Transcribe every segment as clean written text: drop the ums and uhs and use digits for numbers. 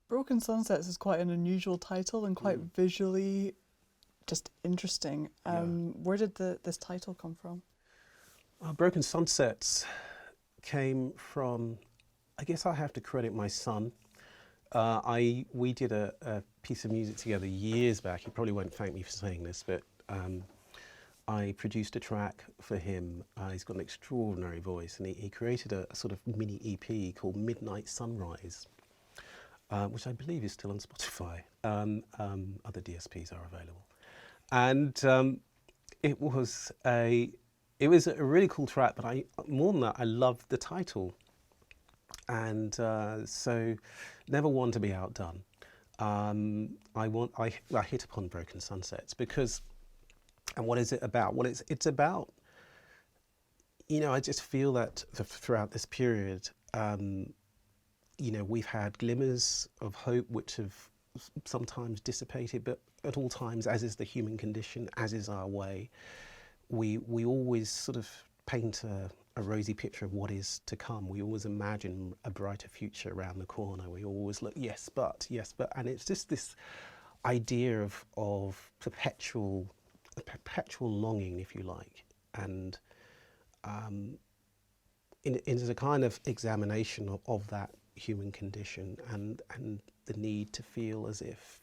Broken Sunsets is quite an unusual title and quite visually just interesting. Where did this title come from? Broken Sunsets came from, I guess I have to credit my son. We did a piece of music together years back. He probably won't thank me for saying this, but I produced a track for him. He's got an extraordinary voice, and he created a sort of mini EP called Midnight Sunrise, which I believe is still on Spotify. Other DSPs are available. And it was a really cool track, but more than that, I loved the title. And so never one to be outdone. I hit upon Broken Sunsets because, and what is it about? Well, it's about, I just feel that throughout this period, we've had glimmers of hope which have sometimes dissipated, but at all times, as is the human condition, as is our way, we always sort of paint a rosy picture of what is to come. We always imagine a brighter future around the corner. We always look, yes, but, and it's just this idea of perpetual longing, if you like, and it is a kind of examination of that human condition and the need to feel as if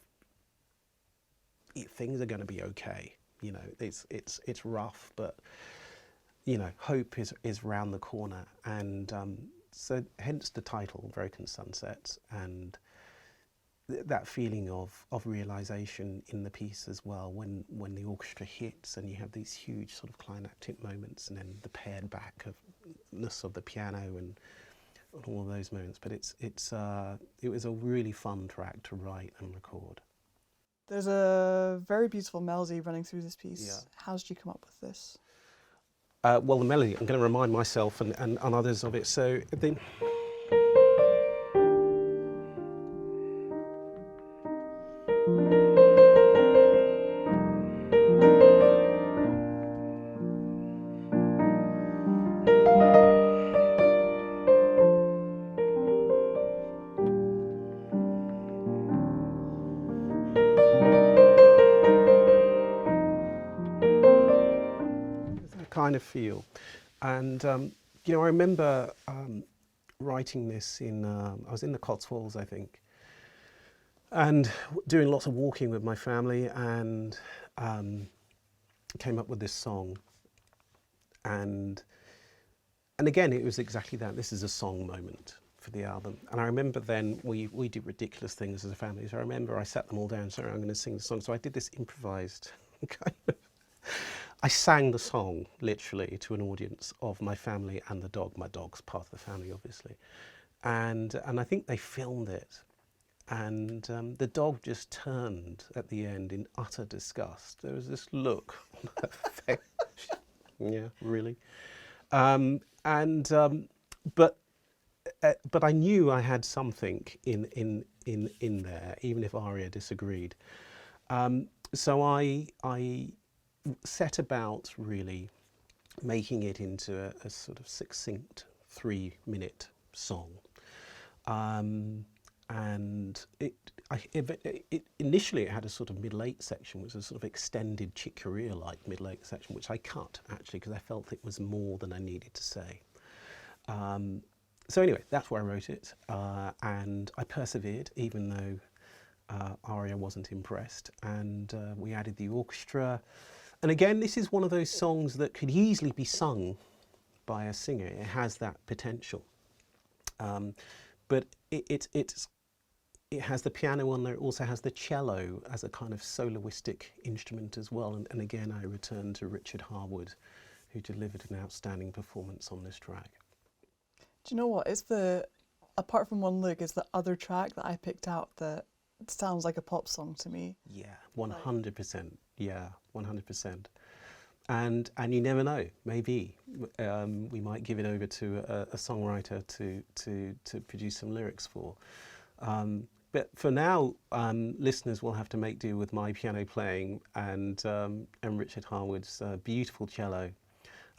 things are going to be okay. It's rough, but hope is round the corner, and so hence the title, Broken Sunsets, and that feeling of realization in the piece as well, when the orchestra hits and you have these huge sort of climactic moments, and then the pared backness of the piano and all of those moments. But it was a really fun track to write and record. There's a very beautiful melody running through this piece. Yeah. How did you come up with this? Well, the melody, I'm going to remind myself and others of it. So kind of feel, and I remember writing this I was in the Cotswolds, I think, and doing lots of walking with my family, and came up with this song, and again it was exactly that. This is a song moment for the album, and I remember then we did ridiculous things as a family. So I remember I sat them all down, sorry, I'm going to sing the song. So I did this improvised kind of, I sang the song literally to an audience of my family and the dog. My dog's part of the family, obviously, and I think they filmed it, and the dog just turned at the end in utter disgust. There was this look on her face. Yeah, really, but I knew I had something in there, even if Aria disagreed. So I set about really making it into a sort of succinct 3-minute song, and initially it had a sort of middle 8 section, which was a sort of extended Chick Corea like middle 8 section, which I cut actually because I felt it was more than I needed to say. So anyway, that's where I wrote it, and I persevered even though Aria wasn't impressed, and we added the orchestra. And again, this is one of those songs that could easily be sung by a singer. It has that potential, but it has the piano on there. It also has the cello as a kind of soloistic instrument as well. And again, I returned to Richard Harwood, who delivered an outstanding performance on this track. Do you know what? Apart from One Look, it's the other track that I picked out that sounds like a pop song to me. Yeah, 100%. Yeah, 100%. And you never know. Maybe we might give it over to a songwriter to produce some lyrics for. But for now, listeners will have to make do with my piano playing and Richard Harwood's beautiful cello.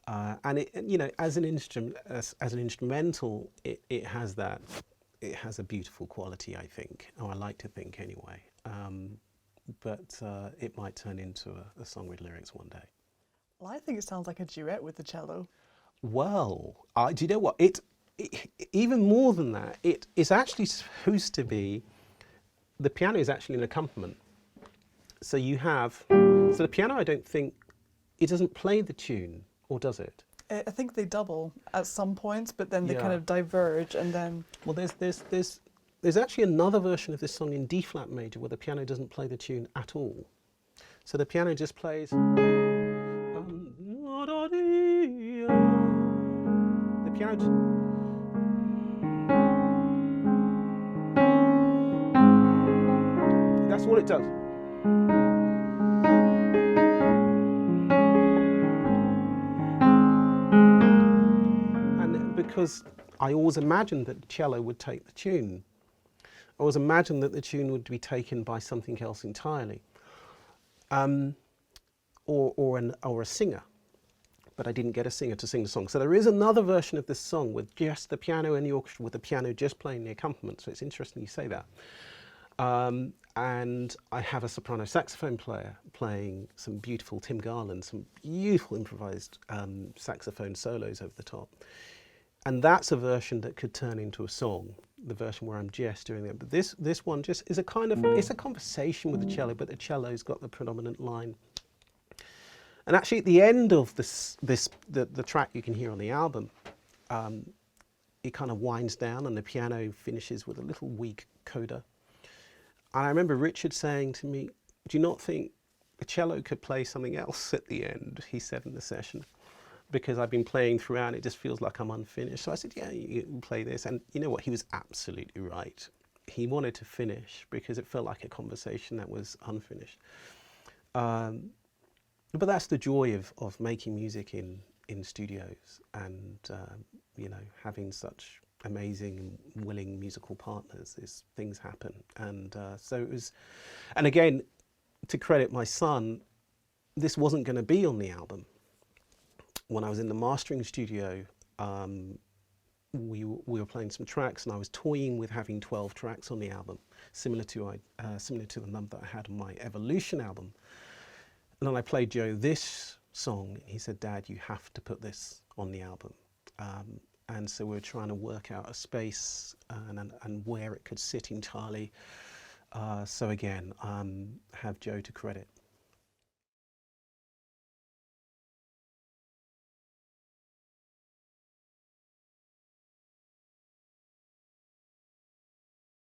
And it, as an instrument, as an instrumental, it has that it has a beautiful quality, I think, or I like to think anyway. But it might turn into a song with lyrics one day. Well, I think it sounds like a duet with the cello. Well, do you know what? It even more than that, it is actually supposed to be, the piano is actually an accompaniment. So you have, so the piano, I don't think, it doesn't play the tune, or does it? I think they double at some points, but then they kind Yeah. of diverge, and then Well, there's actually another version of this song in D flat major where the piano doesn't play the tune at all. So the piano just plays. The piano. That's all it does. And because I always imagined that the cello would take the tune, I always imagined that the tune would be taken by something else entirely, or a singer. But I didn't get a singer to sing the song. So there is another version of this song with just the piano and the orchestra, with the piano just playing the accompaniment. So it's interesting you say that. And I have a soprano saxophone player playing some beautiful Tim Garland, some beautiful improvised saxophone solos over the top. And that's a version that could turn into a song, the version where I'm just doing it. But this one just is a kind of, it's a conversation with the cello, but the cello's got the predominant line. And actually at the end of the track you can hear on the album, it kind of winds down and the piano finishes with a little weak coda. And I remember Richard saying to me, do you not think the cello could play something else at the end, he said in the session, because I've been playing throughout and it just feels like I'm unfinished. So I said, yeah, you can play this. And you know what, he was absolutely right. He wanted to finish because it felt like a conversation that was unfinished. But that's the joy of making music in studios and, you know, having such amazing and willing musical partners, is things happen. And so it was, and again, to credit my son, this wasn't going to be on the album. When I was in the mastering studio, we were playing some tracks and I was toying with having 12 tracks on the album, similar to the number that I had on my Evolution album. And then I played Joe this song and he said, Dad, you have to put this on the album. And so we were trying to work out a space and where it could sit entirely. So again, have Joe to credit.